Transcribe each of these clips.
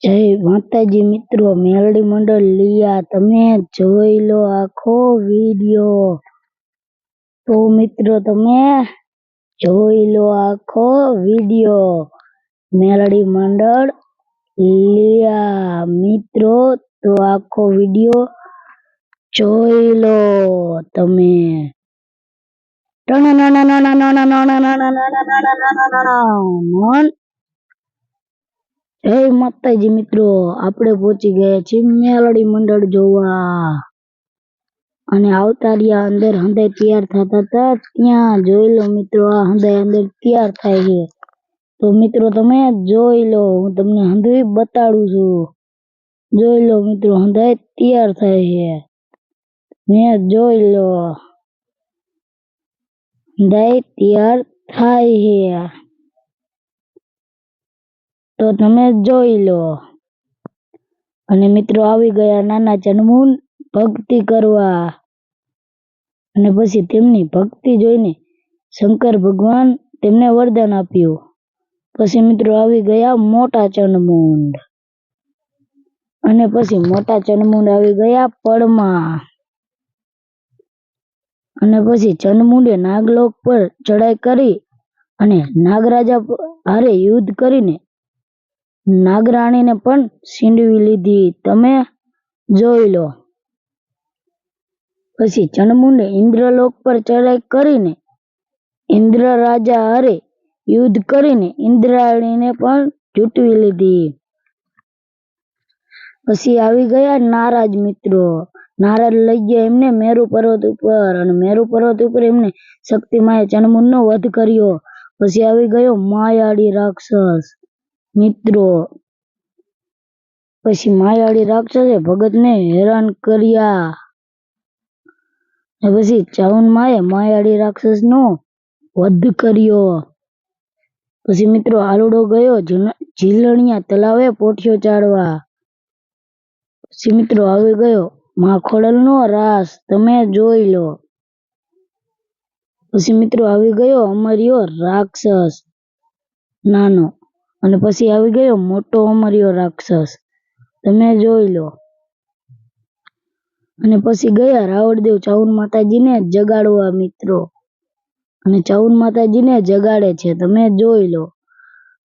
જય માતાજી મિત્રો, મેલડી મંડળ લિયા તમે જોઈ લો આખો વિડિયો। તો મિત્રો તમે જોઈ લો આખો વિડિયો। મેલડી મંડળ લિયા મિત્રો તો આખો વિડિયો જોઈ લો તમે। જય માતાજી મિત્રો, આપણે પહોંચી ગયા છીએ મેલડી મંડળ જોવા અને આવતા રહ્યા અંદર હંધાઈ તૈયાર થતા હતા ત્યાં જોઈ લો મિત્રો, આ હંધાઈ અંદર તૈયાર થાય છે। તો મિત્રો તમે જોઈ લો, હું તમને હંધાઈ બતાડું છું। જોઈ લો મિત્રો, હંધાઈ તૈયાર થાય છે, મેં જોઈ લો હંધાઈ તૈયાર થાય છે તો તમે જોઈ લો। અને મિત્રો આવી ગયા નાના ચનમુન ભક્તિ કરવા અને પછી તેમની ભક્તિ જોઈને શંકર ભગવાન તેમને વરદાન આપ્યું। પછી મિત્રો આવી ગયા મોટા ચનમુંડ અને પછી મોટા ચનમુંડ આવી ગયા પડમાં અને પછી ચનમુંડે નાગલોક પર ચડાઈ કરી અને નાગરાજા હારે યુદ્ધ કરીને નાગરાણીને પણ છીનવી લીધી, તમે જોઈ લો। પછી ચનમુંડે ઇન્દ્રલોક પર ચડાઈ કરીને ઇન્દ્ર રાજા હારે યુદ્ધ કરીને ઇન્દ્રાણીને પણ ઝૂંટવી લીધી। પછી આવી ગયા નારાજ મિત્રો, નારાજ લઈ ગયા એમને મેરુ પર્વત ઉપર અને મેરુ પર્વત ઉપર એમને શક્તિમાએ ચનમુંડનો વધ કર્યો। પછી આવી ગયો માયાળી રાક્ષસ મિત્રો, પછી માયાળી રાક્ષસે ભગતને હેરાન કર્યા પછી ચાઉનમાએ માયાળી રાક્ષસનો વધ કર્યો। પછી મિત્રો આલુડો ગયો ઝીલણિયા તલાવે પોઠિયો ચાડવા। પછી મિત્રો આવી ગયો માખોડલનો રાસ, તમે જોઈ લો। પછી મિત્રો આવી ગયો અમર્યો રાક્ષસ નાનો અને પછી આવી ગયો મોટો અમર્યો રાક્ષસ, તમે જોઈ લો। અને પછી ગયા રાવણદેવ ચાઉન માતાજીને જગાડવા મિત્રો અને ચાઉન માતાજીને જગાડે છે, તમે જોઈ લો।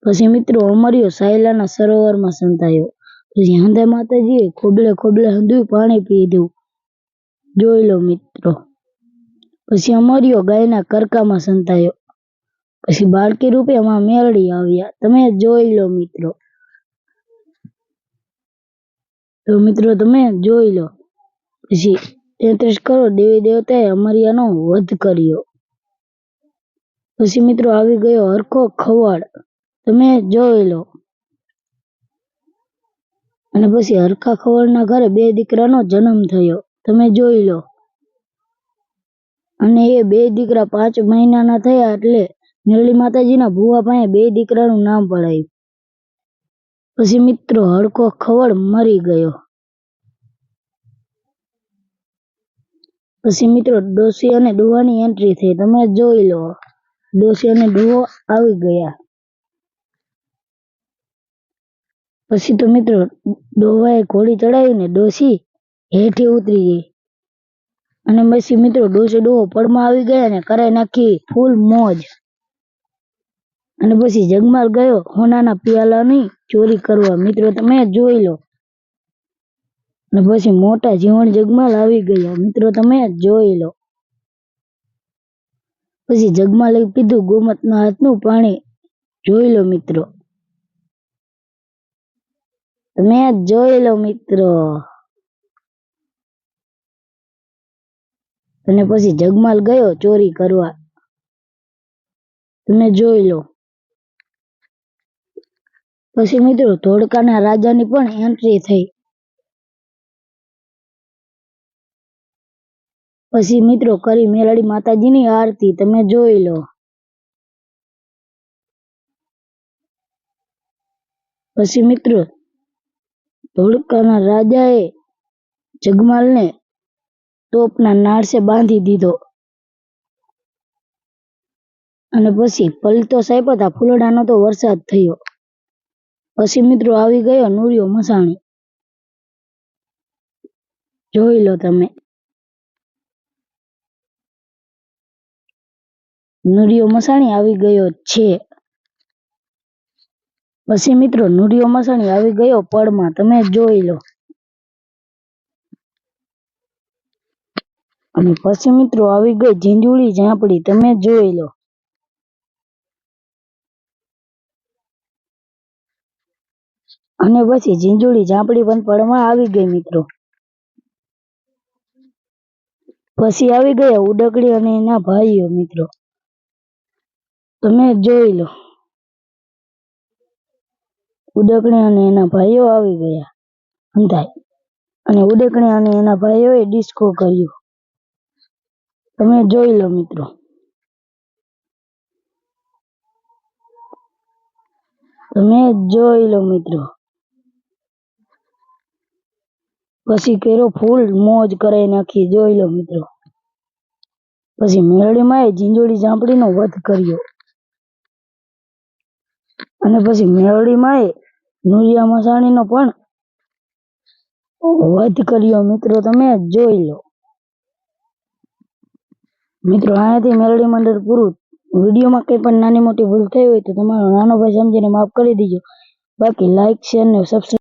પછી મિત્રો અમર્યો સાયલાના સરોવરમાં સંતાયો। પછી હંધે માતાજીએ ખોબલે ખોબલે હંધુય પાણી પીધું, જોઈ લો મિત્રો। પછી અમર્યો ગાયના કરકામાં સંતાયો। પછી બાળકી રૂપે માં મેલડી આવ્યા, તમે જોઈ લો મિત્રો। તો મિત્રો તમે જોઈ લો। પછી 33 કરોડ દેવી દેવતાએ અમર્યાનો વધ કર્યો। પછી મિત્રો આવી ગયો હરખો ખવડ, તમે જોઈ લો। અને પછી હરખા ખવડના ઘરે 2 દીકરાનો જન્મ થયો, તમે જોઈ લો। અને એ 2 દીકરા 5 મહિનાના થયા એટલે મેલડી માતાજીના ભુવા પાસે 2 દીકરાનું નામ પડાયું। પછી મિત્રો હરખો ખવડ મરી ગયો। પછી મિત્રો ડોસી અને ડોહાની એન્ટ્રી થઈ, તમે જોઈ લો। ડોસી અને ડોહો આવી ગયા। પછી તો મિત્રો ડોહાએ ઘોડી ચડાવીને ડોસી હેઠે ઉતરી ગઈ અને પછી મિત્રો ડોસી ડોહો પડમાં આવી ગયા અને કરાઈ નાખી ફૂલ મોજ। અને પછી જગમાલ ગયો હોનાના પિયાલાની ચોરી કરવા, મિત્રો તમે જોઈ લો। અને પછી મોટા જીવણ જગમાલ આવી ગયા, મિત્રો તમે જોઈ લો। પછી જગમાલે પીધું ગોમતના હાથનું પાણી, જોઈ લો મિત્રો, તમે જોઈ લો મિત્રો। અને પછી જગમાલ ગયો ચોરી કરવા, તમે જોઈ લો। પછી મિત્રો ધોળકાના રાજાની પણ એન્ટ્રી થઈ। પછી મિત્રો કરી મેલડી માતાજીની આરતી, તમે જોઈ લો। પછી મિત્રો ધોળકાના રાજાએ જગમાલને તોપના નાળસે બાંધી દીધો અને પછી પલટો સાપ્યો તા ફૂલડાનો તો વરસાદ થયો। પછી મિત્રો આવી ગયો નુરિયો મસાણી. જોઈ લો તમે, નુરિયો મસાણી આવી ગયો છે. પછી મિત્રો નુરિયો મસાણી આવી ગયો પડમાં, તમે જોઈ લો. અને પછી મિત્રો આવી ગઈ ઝીંઝુડી ઝાંપડી, તમે જોઈ લો. અને પછી ઝીંઝુડી ઝાંપડી પણ પડમાં આવી ગઈ મિત્રો. પછી આવી ગયા ઉડકડી અને એના ભાઈઓ મિત્રો, તમે જોઈ લો. ઉડકણી અને એના ભાઈઓ આવી ગયા અંધાઈ, અને ઉડકણી અને એના ભાઈઓએ ડિસ્કો કર્યો, તમે જોઈ લો મિત્રો. તમે જોઈ લો મિત્રો. પછી કેરો ફૂલ મોજ કરાઈ નાખી, જોઈ લો મિત્રો. પછી મેળીમાં ઝીંઝુડી ઝાંપડીનો વધ કર્યો, અને પછી મેળીમાં નુરિયા મસાણીનો પણ વધ કર્યો મિત્રો, તમે જોઈ લો. મિત્રો અહીંયાથી મેલડી મંડળ પૂરું. વિડીયોમાં કંઈ પણ નાની મોટી ભૂલ થઈ હોય તો તમારો નાનો ભાઈ સમજીને માફ કરી દીજો. બાકી લાઈક, શેર ને સબસ્ક્રાઇબ